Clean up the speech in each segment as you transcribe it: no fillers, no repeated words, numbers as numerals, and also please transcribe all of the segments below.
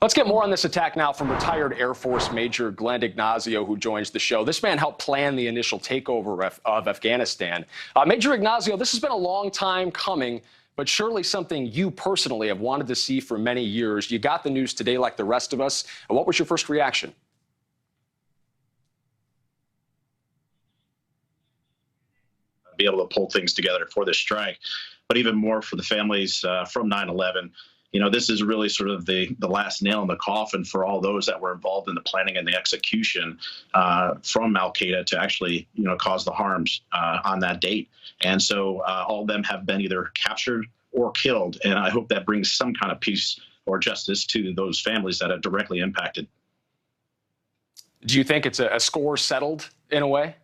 Let's get more on this attack now from retired Air Force Major Glenn Ignazio, who joins the show. This man helped plan the initial takeover of Afghanistan. Major Ignazio, this has been a long time coming, but surely something you personally have wanted to see for many years. You got the news today like the rest of us. What was your first reaction? Be able to pull things together for this strike, but even more for the families from 9/11. You know, this is really sort of the last nail in the coffin for all those that were involved in the planning and the execution from Al-Qaeda to actually, cause the harms on that date. And so all of them have been either captured or killed. And I hope that brings some kind of peace or justice to those families that are directly impacted. Do you think it's a score settled in a way?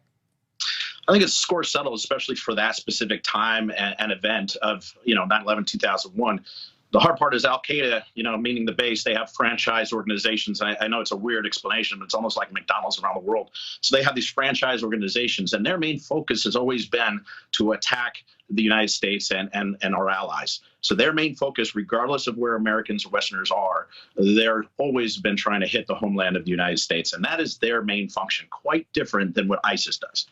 I think it's score settled, especially for that specific time and event of, 9/11, 2001. The hard part is Al-Qaeda, meaning the base, they have franchise organizations. I know it's a weird explanation, but it's almost like McDonald's around the world. So they have these franchise organizations, and their main focus has always been to attack the United States and our allies. So their main focus, regardless of where Americans or Westerners are, they're always been trying to hit the homeland of the United States. And that is their main function, quite different than what ISIS does.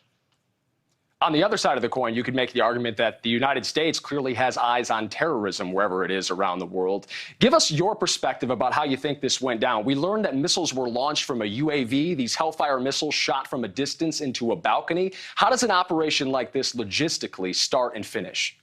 On the other side of the coin, you could make the argument that the United States clearly has eyes on terrorism wherever it is around the world. Give us your perspective about how you think this went down. We learned that missiles were launched from a UAV, these Hellfire missiles shot from a distance into a balcony. How does an operation like this logistically start and finish?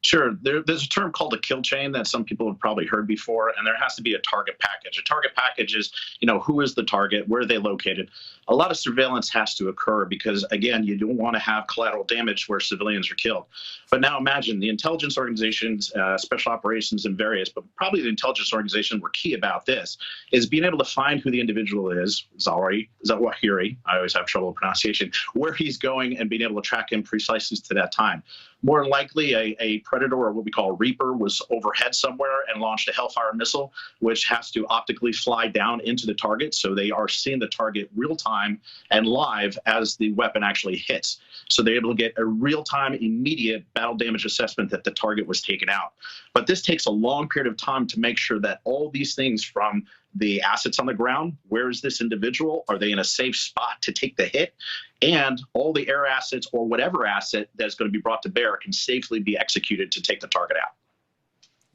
Sure. There's a term called a kill chain that some people have probably heard before, and there has to be a target package. A target package is, who is the target, where are they located? A lot of surveillance has to occur because, again, you don't want to have collateral damage where civilians are killed. But now imagine the intelligence organizations, special operations and various, but probably the intelligence organization were key about this, is being able to find who the individual is, Zawahiri, I always have trouble with pronunciation, where he's going and being able to track him precisely to that time. More than likely, a Predator, or what we call a Reaper, was overhead somewhere and launched a Hellfire missile, which has to optically fly down into the target. So they are seeing the target real time and live as the weapon actually hits. So they're able to get a real-time, immediate battle damage assessment that the target was taken out. But this takes a long period of time to make sure that all these things, from the assets on the ground, where is this individual? Are they in a safe spot to take the hit? And all the air assets or whatever asset that's going to be brought to bear can safely be executed to take the target out.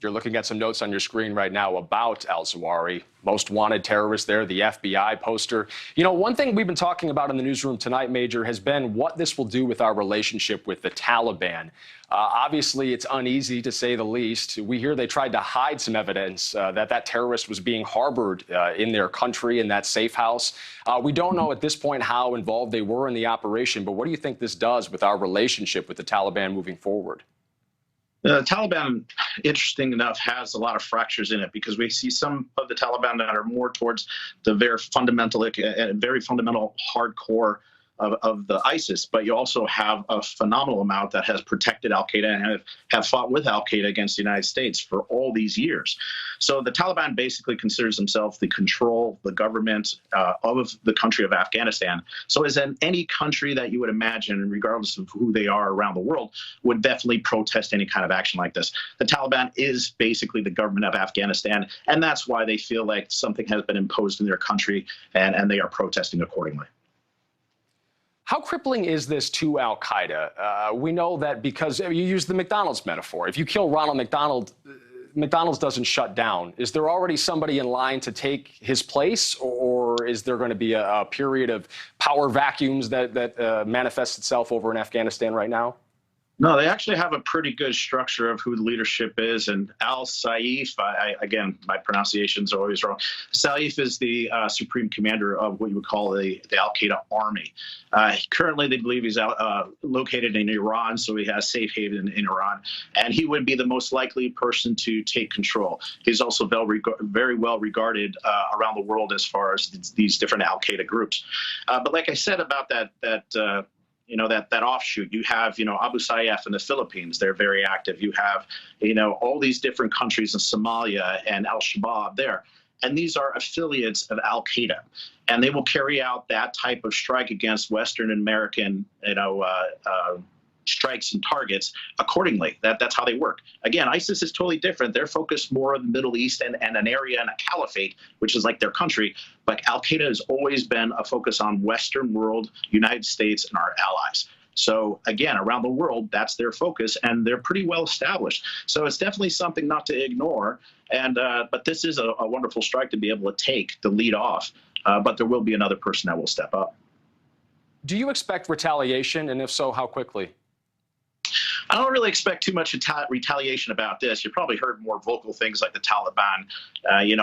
You're looking at some notes on your screen right now about al-Zawahiri, most wanted terrorist there, the FBI poster. One thing we've been talking about in the newsroom tonight, Major, has been what this will do with our relationship with the Taliban. Obviously, it's uneasy to say the least. We hear they tried to hide some evidence that terrorist was being harbored in their country, in that safe house. We don't know at this point how involved they were in the operation, but what do you think this does with our relationship with the Taliban moving forward? The Taliban, interesting enough, has a lot of fractures in it because we see some of the Taliban that are more towards the very fundamental hardcore of the ISIS, but you also have a phenomenal amount that has protected Al-Qaeda and have fought with Al-Qaeda against the United States for all these years. So the Taliban basically considers themselves the government of the country of Afghanistan. So as in any country that you would imagine, regardless of who they are around the world, would definitely protest any kind of action like this. The Taliban is basically the government of Afghanistan, and that's why they feel like something has been imposed in their country, and they are protesting accordingly. How crippling is this to al-Qaeda? We know that because you use the McDonald's metaphor. If you kill Ronald McDonald, McDonald's doesn't shut down. Is there already somebody in line to take his place, or is there going to be a period of power vacuums that manifests itself over in Afghanistan right now? No, they actually have a pretty good structure of who the leadership is. And Al-Saif, again, my pronunciations are always wrong. Saif is the supreme commander of what you would call the Al-Qaeda army. Currently, they believe he's located in Iran, so he has safe haven in Iran. And he would be the most likely person to take control. He's also very well regarded around the world as far as these different Al-Qaeda groups. But like I said about that offshoot, you have, Abu Sayyaf in the Philippines, they're very active. You have, all these different countries in Somalia and Al-Shabaab there. And these are affiliates of Al-Qaeda. And they will carry out that type of strike against Western American, strikes and targets accordingly. That's how they work. Again, ISIS is totally different. They're focused more on the Middle East and an area and a caliphate, which is like their country. But Al-Qaeda has always been a focus on Western world, United States, and our allies. So again, around the world, that's their focus, and they're pretty well established. So it's definitely something not to ignore. And but this is a wonderful strike to be able to take the lead off. But there will be another person that will step up. Do you expect retaliation, and if so, how quickly? I don't really expect too much retaliation about this. You probably heard more vocal things like the Taliban,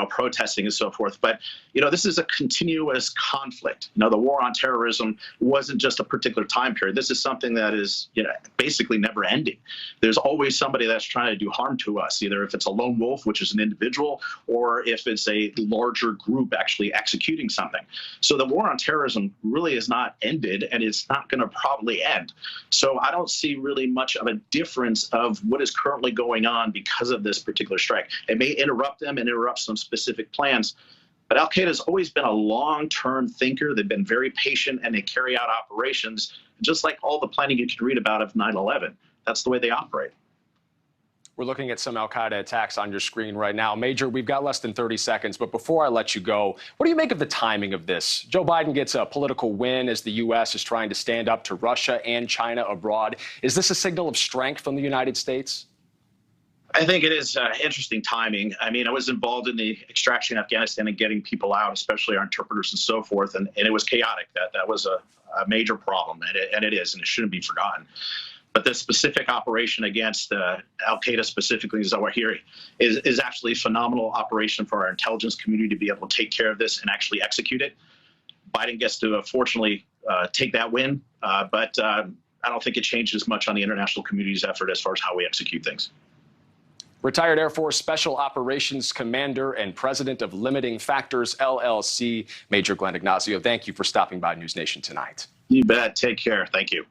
protesting and so forth. But, this is a continuous conflict. The war on terrorism wasn't just a particular time period. This is something that is, basically never ending. There's always somebody that's trying to do harm to us, either if it's a lone wolf, which is an individual, or if it's a larger group actually executing something. So the war on terrorism really is not ended, and it's not going to probably end. So I don't see really much of a difference of what is currently going on because of this particular strike. It may interrupt them and interrupt some specific plans, but Al-Qaeda has always been a long-term thinker. They've been very patient, and they carry out operations just like all the planning you can read about of 9/11. That's the way they operate. We're looking at some al-Qaeda attacks on your screen right now. Major, we've got less than 30 seconds, but before I let you go, what do you make of the timing of this? Joe Biden gets a political win as the U.S. is trying to stand up to Russia and China abroad. Is this a signal of strength from the United States? I think it is interesting timing. I mean, I was involved in the extraction in Afghanistan and getting people out, especially our interpreters and so forth, and it was chaotic. That was a major problem, and it is, and it shouldn't be forgotten. But this specific operation against Al-Qaeda, specifically Zawahiri, is actually a phenomenal operation for our intelligence community to be able to take care of this and actually execute it. Biden gets to, fortunately, take that win, but I don't think it changes much on the international community's effort as far as how we execute things. Retired Air Force Special Operations Commander and President of Limiting Factors, LLC, Major Glenn Ignacio, thank you for stopping by News Nation tonight. You bet. Take care. Thank you.